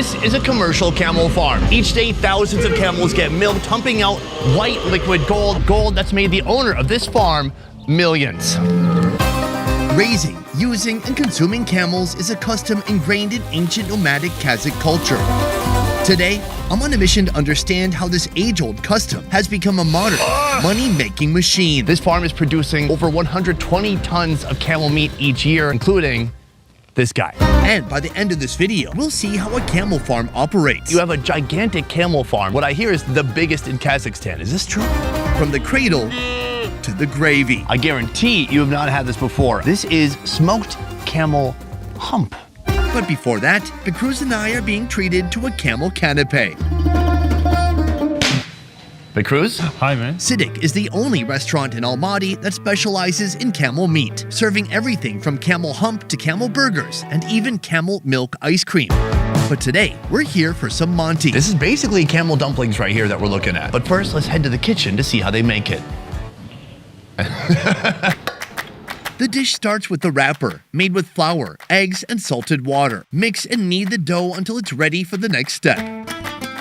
This is a commercial camel farm. Each day, thousands of camels get milked, pumping out white liquid gold that's made the owner of this farm millions. Raising, using, and consuming camels is a custom ingrained in ancient nomadic Kazakh culture. Today, I'm on a mission to understand how this age-old custom has become a modern money-making machine. This farm is producing over 120 tons of camel meat each year, including this guy. And by the end of this video, we'll see how a camel farm operates. You have a gigantic camel farm. What I hear is the biggest in Kazakhstan. Is this true? From the cradle to the gravy. I guarantee you have not had this before. This is smoked camel hump. But before that, Becruz and I are being treated to a camel canapé. Becruz? Hi, man. Sidik is the only restaurant in Almaty that specializes in camel meat, serving everything from camel hump to camel burgers and even camel milk ice cream. But today, we're here for some Monty. This is basically camel dumplings right here that we're looking at. But first, let's head to the kitchen to see how they make it. The dish starts with the wrapper, made with flour, eggs, and salted water. Mix and knead the dough until it's ready for the next step.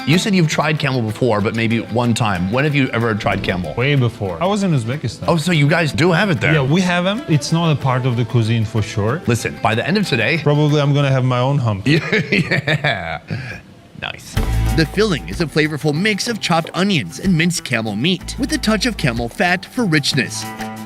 You said you've tried camel before, but maybe one time. When have you ever tried camel? Way before. I was in Uzbekistan. Oh, so you guys do have it there? Yeah, we have them. It's not a part of the cuisine for sure. Listen, by the end of today... Probably I'm gonna have my own hump. Yeah. Nice. The filling is a flavorful mix of chopped onions and minced camel meat, with a touch of camel fat for richness.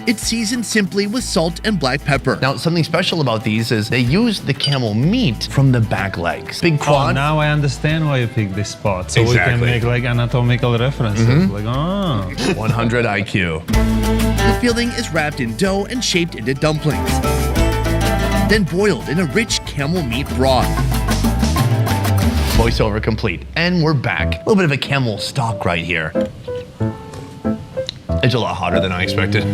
It's seasoned simply with salt and black pepper. Now, something special about these is they use the camel meat from the back legs. Big quad. Oh, now I understand why you picked this spot. So Exactly. we can make like anatomical references. Like, oh. 100 IQ. The filling is wrapped in dough and shaped into dumplings. Then boiled in a rich camel meat broth. Voiceover complete. And we're back. A little bit of a camel stock right here. It's a lot hotter than I expected.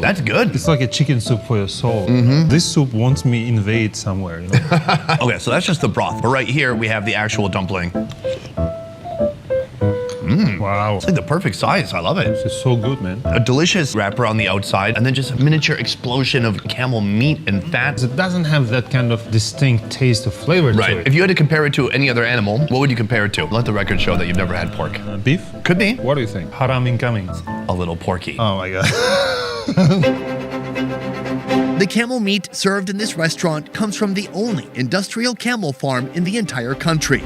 That's good. It's like a chicken soup for your soul. This soup wants me invade somewhere, you know? Okay, so that's just the broth. But right here, we have the actual dumpling. Wow. It's like the perfect size. I love it. This is so good, man. A delicious wrapper on the outside, and then just a miniature explosion of camel meat and fat. It doesn't have that kind of distinct taste of flavor to Right. it. If you had to compare it to any other animal, what would you compare it to? Let the record show that you've never had pork. Beef? Could be. What do you think? Haram incoming. A little porky. Oh my God. The camel meat served in this restaurant comes from the only industrial camel farm in the entire country.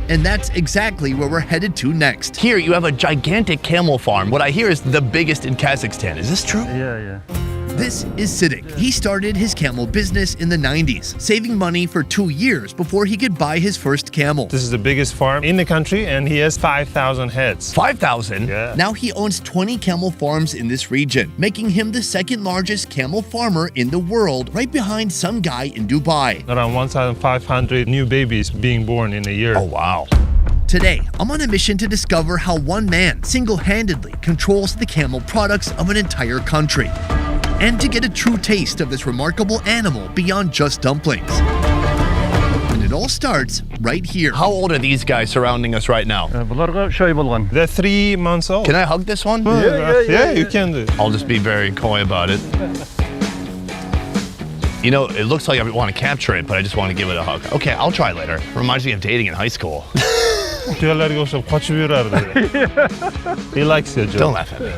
And that's exactly where we're headed to next. Here you have a gigantic camel farm. What I hear is the biggest in Kazakhstan. Is this true? Yeah. This is Sidik. He started his camel business in the 90s, saving money for 2 years before he could buy his first camel. This is the biggest farm in the country and he has 5,000 heads. 5,000? Yeah. Now he owns 20 camel farms in this region, making him the second largest camel farmer in the world, right behind some guy in Dubai. Around 1,500 new babies being born in a year. Oh, wow. Today, I'm on a mission to discover how one man single-handedly controls the camel products of an entire country, and to get a true taste of this remarkable animal beyond just dumplings. And it all starts right here. How old are these guys surrounding us right now? They're 3 months old. Can I hug this one? Yeah, you can do. I'll just be very coy about it. You know, it looks like I want to capture it, but I just want to give it a hug. Okay, I'll try later. Reminds me of dating in high school. He likes your joke. Don't laugh at me.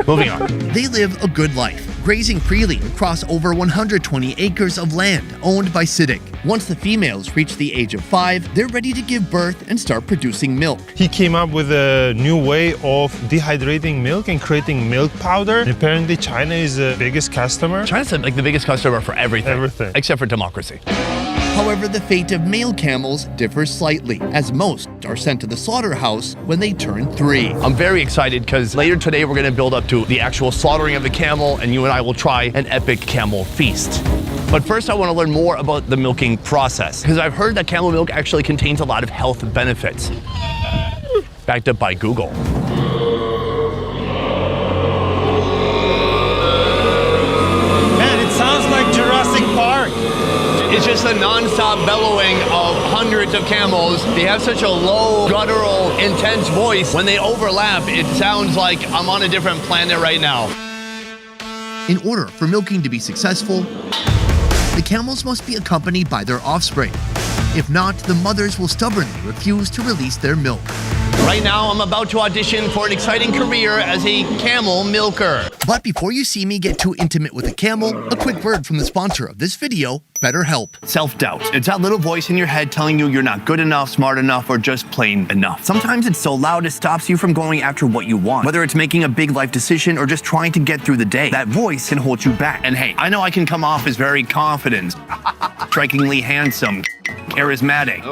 Moving on. They live a good life, grazing freely across over 120 acres of land owned by Sidik. Once the females reach the age of 5, they're ready to give birth and start producing milk. He came up with a new way of dehydrating milk and creating milk powder. And apparently China is the biggest customer. China's like the biggest customer for everything. Everything. Except for democracy. However, the fate of male camels differs slightly, as most are sent to the slaughterhouse when they turn 3. I'm very excited because later today we're going to build up to the actual slaughtering of the camel, and you and I will try an epic camel feast. But first I want to learn more about the milking process, because I've heard that camel milk actually contains a lot of health benefits. Backed up by Google. Man, it sounds like Jurassic Park. It's just a non-stop bellowing of hundreds of camels. They have such a low, guttural, intense voice. When they overlap, it sounds like I'm on a different planet right now. In order for milking to be successful, the camels must be accompanied by their offspring. If not, the mothers will stubbornly refuse to release their milk. Right now, I'm about to audition for an exciting career as a camel milker. But before you see me get too intimate with a camel, a quick word from the sponsor of this video, BetterHelp. Self-doubt. It's that little voice in your head telling you you're not good enough, smart enough, or just plain enough. Sometimes it's so loud it stops you from going after what you want. Whether it's making a big life decision or just trying to get through the day, that voice can hold you back. And hey, I know I can come off as very confident, strikingly handsome, charismatic.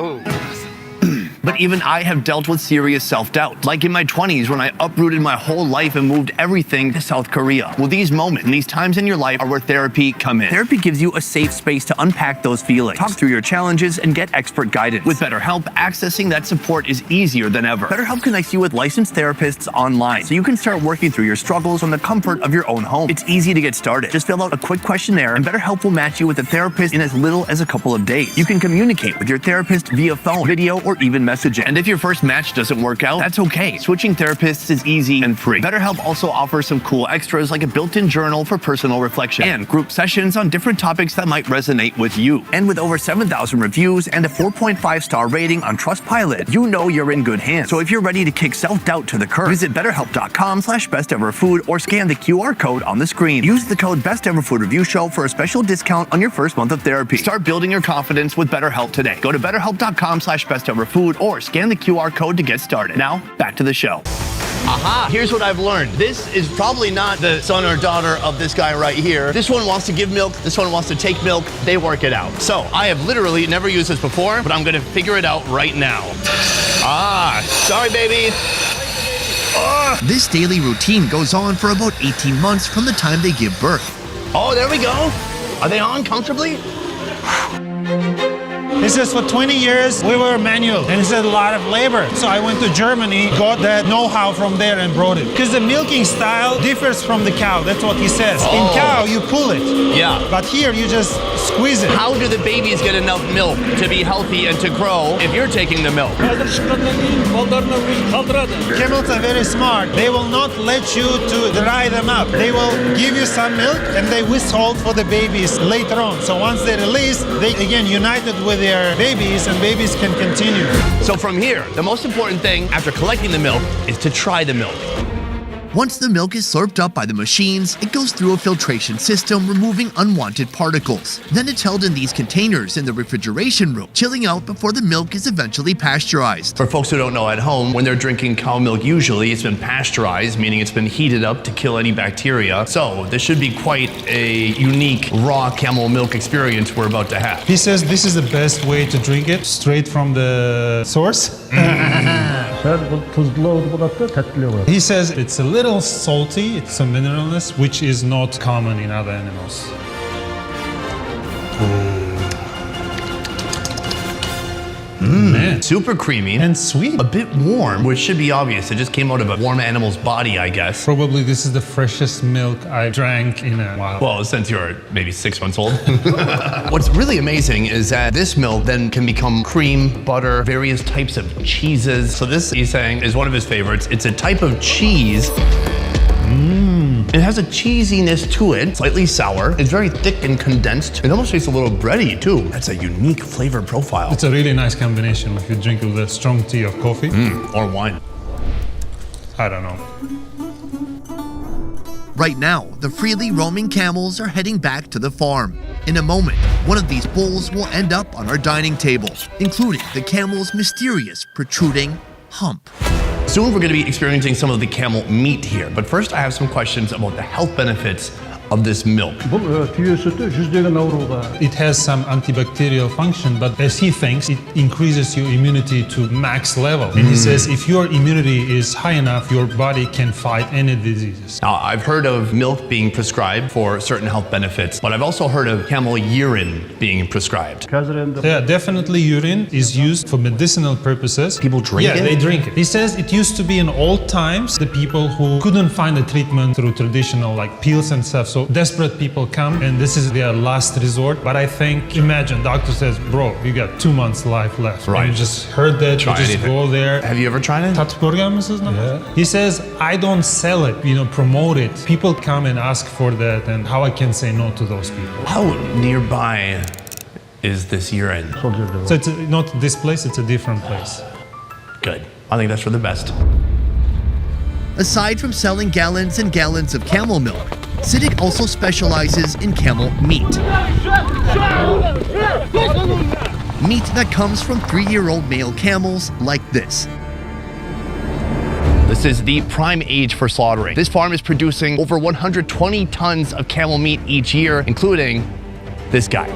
But even I have dealt with serious self-doubt. Like in my 20s when I uprooted my whole life and moved everything to South Korea. Well, these moments and these times in your life are where therapy come in. Therapy gives you a safe space to unpack those feelings, talk through your challenges, and get expert guidance. With BetterHelp, accessing that support is easier than ever. BetterHelp connects you with licensed therapists online, so you can start working through your struggles from the comfort of your own home. It's easy to get started. Just fill out a quick questionnaire, and BetterHelp will match you with a therapist in as little as a couple of days. You can communicate with your therapist via phone, video, or even messaging. And if your first match doesn't work out, that's okay. Switching therapists is easy and free. BetterHelp also offers some cool extras like a built-in journal for personal reflection and group sessions on different topics that might resonate with you. And with over 7,000 reviews and a 4.5-star rating on Trustpilot, you know you're in good hands. So if you're ready to kick self-doubt to the curb, visit BetterHelp.com/BestEverFood or scan the QR code on the screen. Use the code BestEverFoodReviewShow for a special discount on your first month of therapy. Start building your confidence with BetterHelp today. Go to BetterHelp.com/BestEverFood or scan the QR code to get started. Now, back to the show. Aha, here's what I've learned. This is probably not the son or daughter of this guy right here. This one wants to give milk, this one wants to take milk. They work it out. So, I have literally never used this before, but I'm gonna figure it out right now. Sorry, baby. This daily routine goes on for about 18 months from the time they give birth. Oh, there we go. Are they on comfortably? He says for 20 years we were manual and it's a lot of labor. So I went to Germany, got that know-how from there and brought it. Because the milking style differs from the cow, that's what he says. In cow you pull it. Yeah. But here you just squeeze it. How do the babies get enough milk to be healthy and to grow if you're taking the milk? Camels are very smart. They will not let you to dry them up. They will give you some milk and they withhold for the babies later on. So once they release, they again united with their babies and babies can continue. So from here, the most important thing after collecting the milk is to try the milk. Once the milk is slurped up by the machines, it goes through a filtration system, removing unwanted particles. Then it's held in these containers in the refrigeration room, chilling out before the milk is eventually pasteurized. For folks who don't know at home, when they're drinking cow milk, usually it's been pasteurized, meaning it's been heated up to kill any bacteria. So this should be quite a unique raw camel milk experience we're about to have. He says this is the best way to drink it, straight from the source. He says it's a little salty, it's a mineralness, which is not common in other animals. Man. Super creamy. And sweet. A bit warm, which should be obvious. It just came out of a warm animal's body, I guess. Probably this is the freshest milk I drank in a while. Well, since you're maybe 6 months old. What's really amazing is that this milk then can become cream, butter, various types of cheeses. So this, he's saying, is one of his favorites. It's a type of cheese. It has a cheesiness to it, slightly sour. It's very thick and condensed. It almost tastes a little bready too. That's a unique flavor profile. It's a really nice combination if you drink it with a strong tea or coffee. Or wine. I don't know. Right now, the freely roaming camels are heading back to the farm. In a moment, one of these bowls will end up on our dining table, including the camel's mysterious protruding hump. Soon we're going to be experiencing some of the camel meat here, but first I have some questions about the health benefits of this milk. It has some antibacterial function, but as he thinks, it increases your immunity to max level. And he says if your immunity is high enough, your body can fight any diseases. Now, I've heard of milk being prescribed for certain health benefits, but I've also heard of camel urine being prescribed. Yeah, definitely urine is used for medicinal purposes. People drink it? Yeah, they drink it. He says it used to be in old times, the people who couldn't find a treatment through traditional like pills and stuff. So desperate people come and this is their last resort. But I think, imagine, doctor says, bro, you got 2 months life left. Right. And you just heard that, Try you just anything. go there. Have you ever tried it? Yeah. He says, I don't sell it, promote it. People come and ask for that and how I can say no to those people. How nearby is this urine? So it's not this place, it's a different place. Good. I think that's for the best. Aside from selling gallons and gallons of camel milk, Siddiq also specializes in camel meat. Meat that comes from 3-year-old male camels like this. This is the prime age for slaughtering. This farm is producing over 120 tons of camel meat each year, including this guy.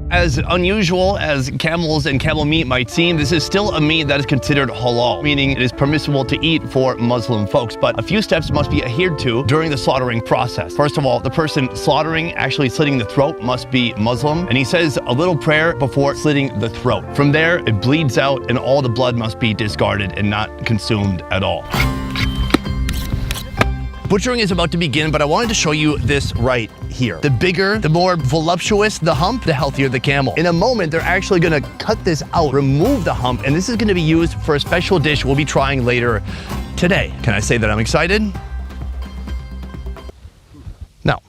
As unusual as camels and camel meat might seem, this is still a meat that is considered halal, meaning it is permissible to eat for Muslim folks. But a few steps must be adhered to during the slaughtering process. First of all, the person slaughtering, actually slitting the throat, must be Muslim, and he says a little prayer before slitting the throat. From there, it bleeds out and all the blood must be discarded and not consumed at all. Butchering is about to begin, but I wanted to show you this right here. The bigger, the more voluptuous the hump, the healthier the camel. In a moment, they're actually gonna cut this out, remove the hump, and this is gonna be used for a special dish we'll be trying later today. Can I say that I'm excited? No.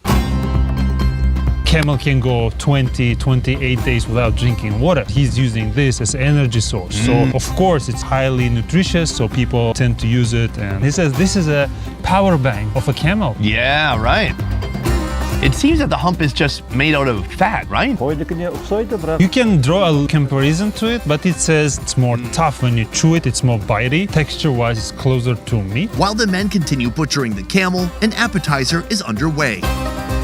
Camel can go 20, 28 days without drinking water. He's using this as energy source. So of course it's highly nutritious, so people tend to use it. And he says this is a power bank of a camel. Yeah, right. It seems that the hump is just made out of fat, right? You can draw a comparison to it, but it says it's more tough when you chew it, it's more bitey. Texture-wise, it's closer to meat. While the men continue butchering the camel, an appetizer is underway.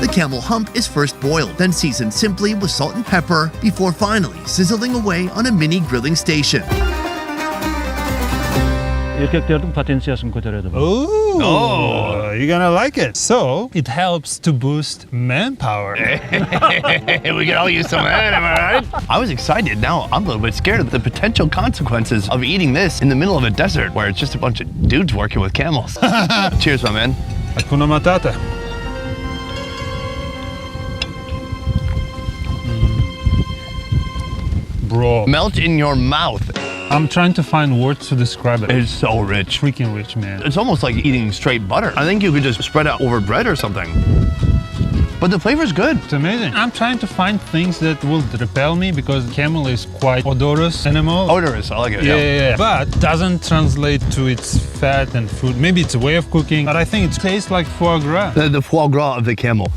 The camel hump is first boiled, then seasoned simply with salt and pepper, before finally sizzling away on a mini grilling station. Oh, you're gonna like it. So it helps to boost manpower. We can all use some of that, am I right? I was excited. Now I'm a little bit scared of the potential consequences of eating this in the middle of a desert where it's just a bunch of dudes working with camels. Cheers, my man. Hakuna Matata. Bro, Melt in your mouth. I'm trying to find words to describe it. It's so rich. Freaking rich, man. It's almost like eating straight butter. I think you could just spread it over bread or something. But the flavor's good. It's amazing. I'm trying to find things that will repel me because camel is quite odorous animal. Odorous, I like it. Yeah. But doesn't translate to its fat and food. Maybe it's a way of cooking, but I think it tastes like foie gras. The foie gras of the camel.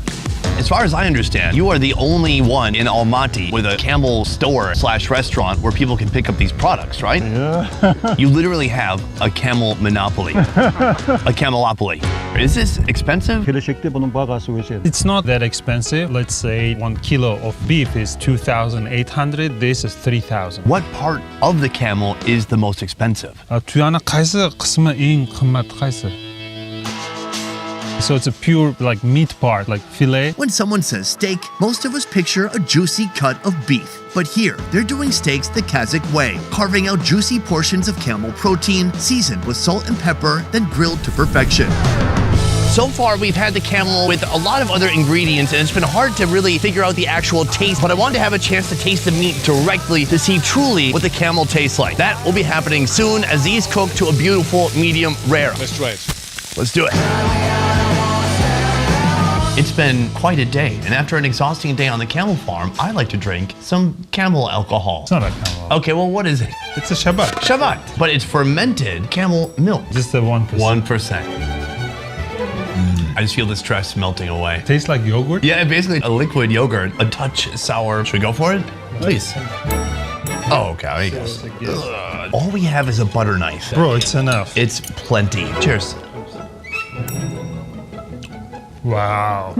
As far as I understand, you are the only one in Almaty with a camel store/restaurant where people can pick up these products, right? Yeah. You literally have a camel monopoly, a camelopoly. Is this expensive? It's not that expensive. Let's say 1 kilo of beef is 2,800. This is 3,000. What part of the camel is the most expensive? Tuyana qaysi qismi eng qimmat qaysi? So it's a pure like meat part, like filet. When someone says steak, most of us picture a juicy cut of beef. But here, they're doing steaks the Kazakh way, carving out juicy portions of camel protein, seasoned with salt and pepper, then grilled to perfection. So far, we've had the camel with a lot of other ingredients, and it's been hard to really figure out the actual taste, but I wanted to have a chance to taste the meat directly to see truly what the camel tastes like. That will be happening soon as these cook to a beautiful medium rare. Let's try it. Let's do it. It's been quite a day, and after an exhausting day on the camel farm, I like to drink some camel alcohol. It's not a camel. Okay, well, what is it? It's a Shabbat. Shabbat. But it's fermented camel milk. Just the 1%. 1%. I just feel the stress melting away. Tastes like yogurt. Yeah, basically a liquid yogurt, a touch sour. Should we go for it? Please. Oh, okay. Yes. All we have is a butter knife. Bro, it's enough. It's plenty. Cheers. Wow.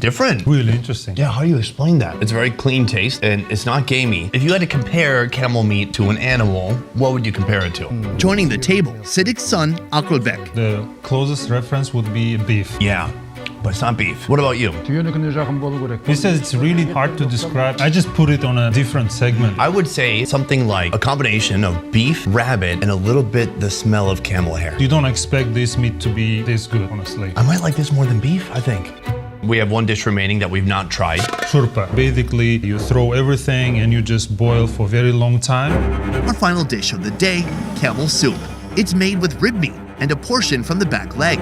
Different. Really interesting. Yeah, how do you explain that? It's a very clean taste and it's not gamey. If you had to compare camel meat to an animal, what would you compare it to? Joining the table, Siddiq's son, Akrobek. The closest reference would be beef. Yeah, but it's not beef. What about you? He says it's really hard to describe. I just put it on a different segment. I would say something like a combination of beef, rabbit, and a little bit the smell of camel hair. You don't expect this meat to be this good, honestly. I might like this more than beef, I think. We have one dish remaining that we've not tried. Shurpa. Basically, you throw everything and you just boil for a very long time. Our final dish of the day, camel soup. It's made with rib meat and a portion from the back leg.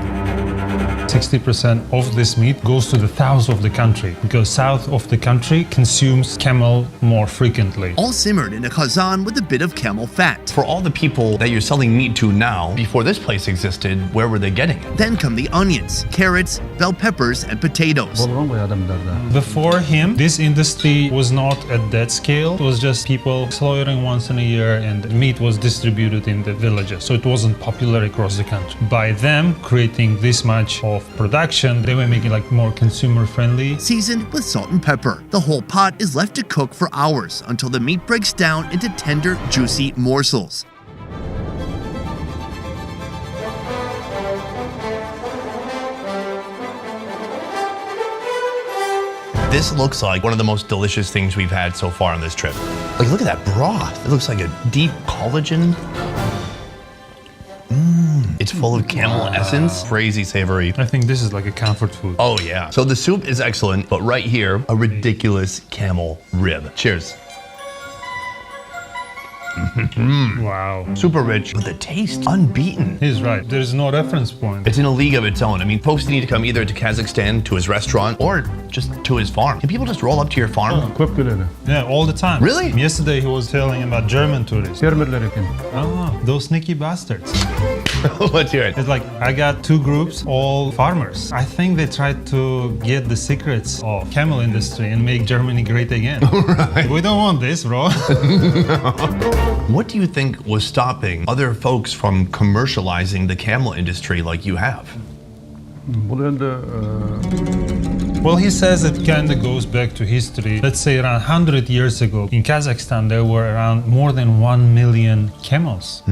60% of this meat goes to the south of the country because south of the country consumes camel more frequently. All simmered in a kazan with a bit of camel fat. For all the people that you're selling meat to now, before this place existed, where were they getting it? Then come the onions, carrots, bell peppers, and potatoes. Before him, this industry was not at that scale. It was just people slaughtering once in a year and meat was distributed in the villages. So it wasn't popular across the country. By them creating this much of production, they were making like more consumer friendly. Seasoned with salt and pepper. The whole pot is left to cook for hours until the meat breaks down into tender, juicy morsels. This looks like one of the most delicious things we've had so far on this trip. Like, look at that broth. It looks like a deep collagen. It's full of camel essence. Crazy savory. I think this is like a comfort food. Oh yeah. So the soup is excellent, but right here, a ridiculous camel rib. Cheers. Wow. Super rich, but the taste unbeaten. He's right. There's no reference point. It's in a league of its own. I mean, folks need to come either to Kazakhstan, to his restaurant, or just to his farm. Can people just roll up to your farm? Yeah, all the time. Really? Yesterday he was telling about German tourists. Oh, those sneaky bastards. Let's hear it. It's like I got two groups, all farmers. I think they tried to get the secrets of camel industry and make Germany great again. Right. We don't want this, bro. What do you think was stopping other folks from commercializing the camel industry like you have? Well, he says it kind of goes back to history. Let's say around 100 years ago, in Kazakhstan, there were around more than 1 million camels.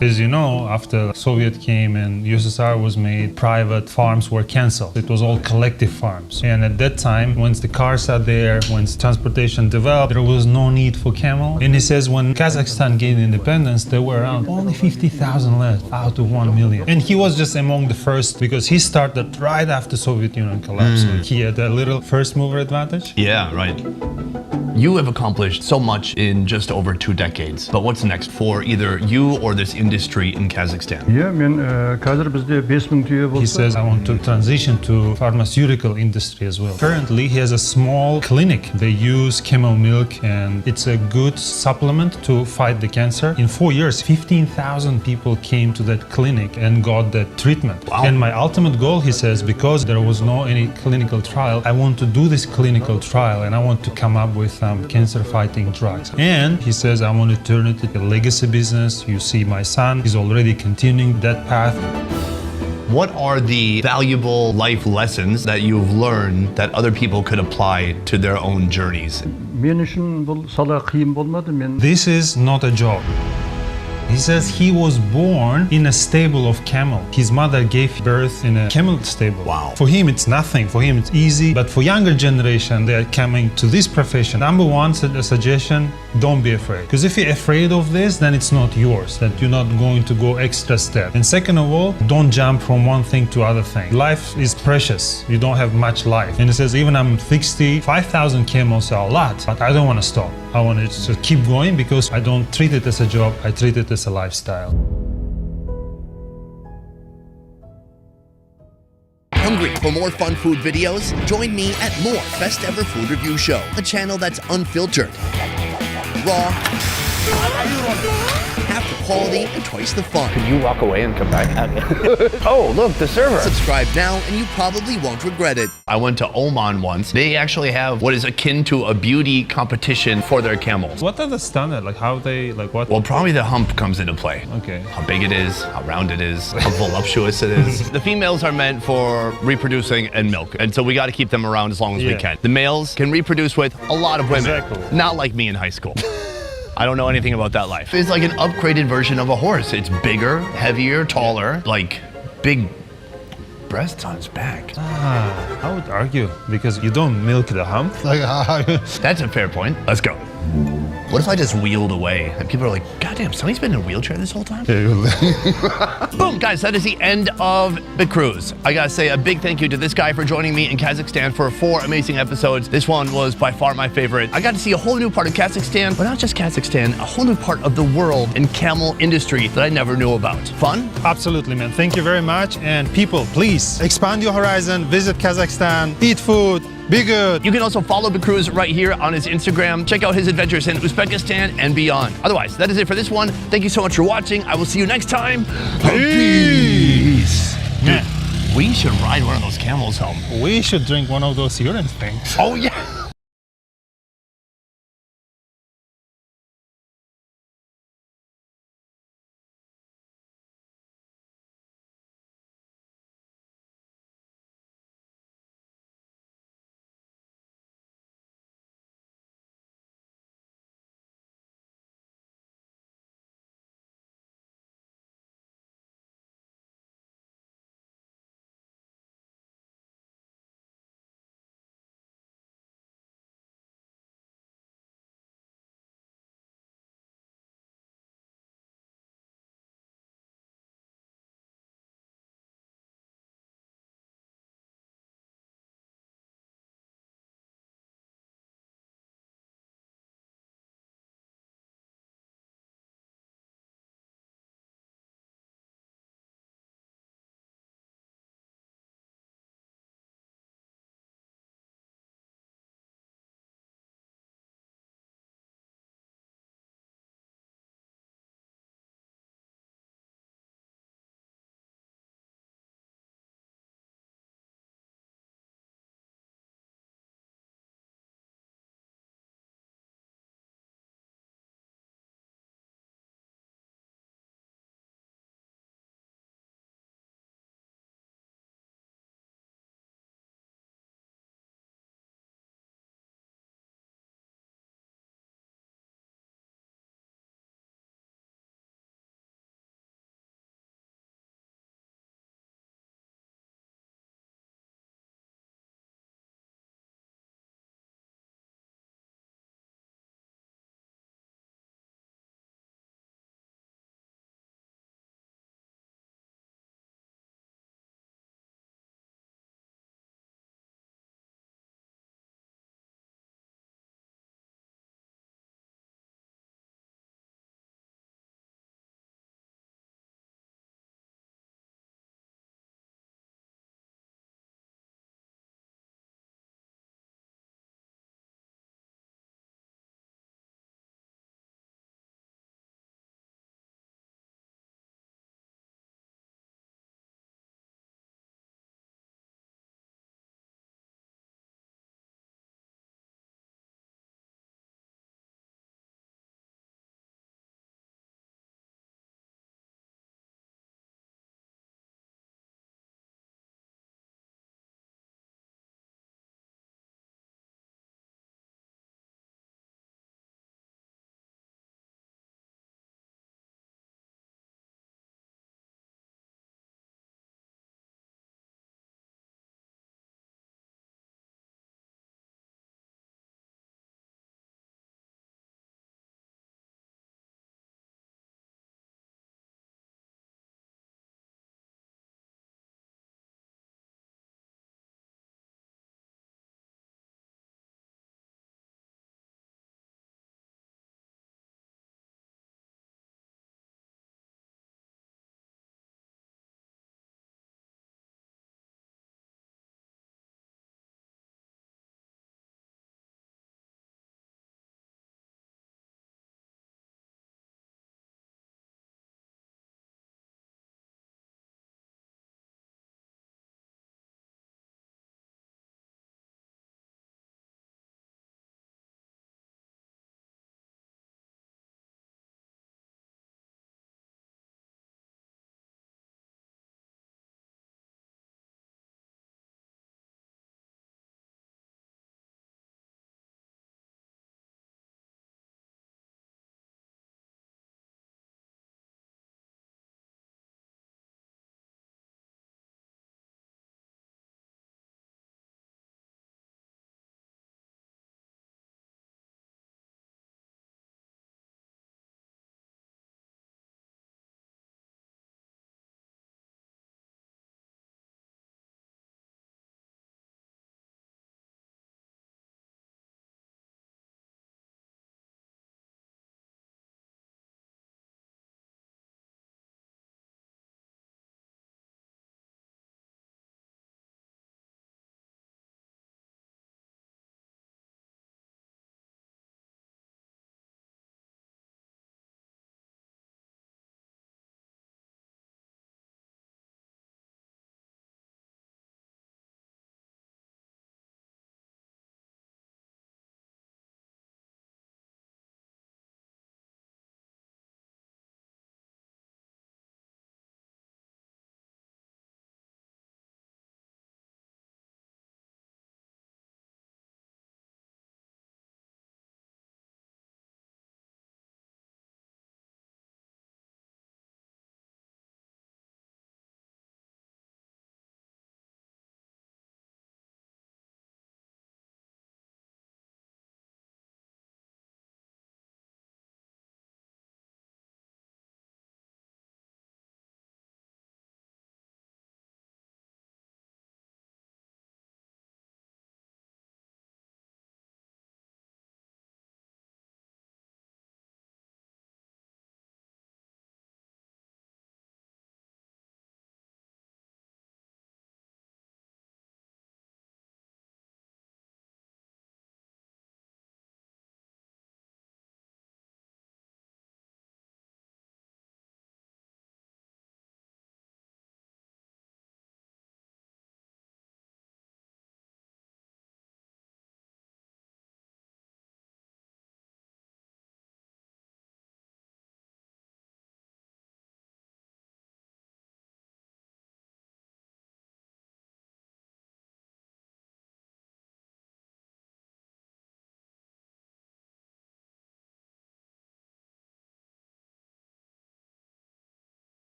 As you know, after Soviet came and USSR was made, private farms were cancelled. It was all collective farms. And at that time, once the cars are there, once transportation developed, there was no need for camel. And he says when Kazakhstan gained independence, there were around only 50,000 left out of 1 million. And he was just among the first because he started right after Soviet Union collapsed. So he had a little first mover advantage. Yeah, right. You have accomplished so much in just over 2 decades. But what's next for either you or this industry in Kazakhstan? He says, I want to transition to pharmaceutical industry as well. Currently, he has a small clinic. They use camel milk and it's a good supplement to fight the cancer. In 4 years, 15,000 people came to that clinic and got that treatment. Wow. And my ultimate goal, he says, because there was no any clinical trial, I want to do this clinical trial and I want to come up with cancer-fighting drugs. And he says, I want to turn it into a legacy business. You see my son, he's already continuing that path. What are the valuable life lessons that you've learned that other people could apply to their own journeys? This is not a job. He says he was born in a stable of camel. His mother gave birth in a camel stable. Wow. For him, it's nothing. For him, it's easy. But for younger generation, they are coming to this profession. Number one, a suggestion, don't be afraid. Because if you're afraid of this, then it's not yours, that you're not going to go extra step. And second of all, don't jump from one thing to other thing. Life is precious. You don't have much life. And he says, even I'm 60, 5,000 camels are a lot, but I don't want to stop. I want to just keep going because I don't treat it as a job. I treat it as a lifestyle. Hungry for more fun food videos? Join me at more Best Ever Food Review Show, a channel that's unfiltered, raw, half the quality, and twice the fun. Could you walk away and come back? Oh, look, the server. Subscribe now and you probably won't regret it. I went to Oman once. They actually have what is akin to a beauty competition for their camels. What are the standards? Like how they, like what? Well, probably the hump comes into play. Okay. How big it is, how round it is, how voluptuous it is. The females are meant for reproducing and milk, and so we got to keep them around as long as we Yeah. can. The males can reproduce with a lot of women. Exactly. Not like me in high school. I don't know anything about that life. It's like an upgraded version of a horse. It's bigger, heavier, taller, like big breasts on its back. I would argue because you don't milk the hump. Like how? That's a fair point. Let's go. What if I just wheeled away and people are like, God damn, Sonny's been in a wheelchair this whole time? Boom, guys, that is the end of the cruise. I gotta say a big thank you to this guy for joining me in Kazakhstan for 4 amazing episodes. This one was by far my favorite. I got to see a whole new part of Kazakhstan, but not just Kazakhstan, a whole new part of the world and camel industry that I never knew about. Fun? Absolutely, man. Thank you very much. And people, please expand your horizon, visit Kazakhstan, eat food, be good. You can also follow the cruise right here on his Instagram. Check out his adventures in Uzbekistan and beyond. Otherwise, that is it for this one. Thank you so much for watching. I will see you next time. Peace. Dude, we should ride one of those camels home. We should drink one of those urine things. Oh, yeah.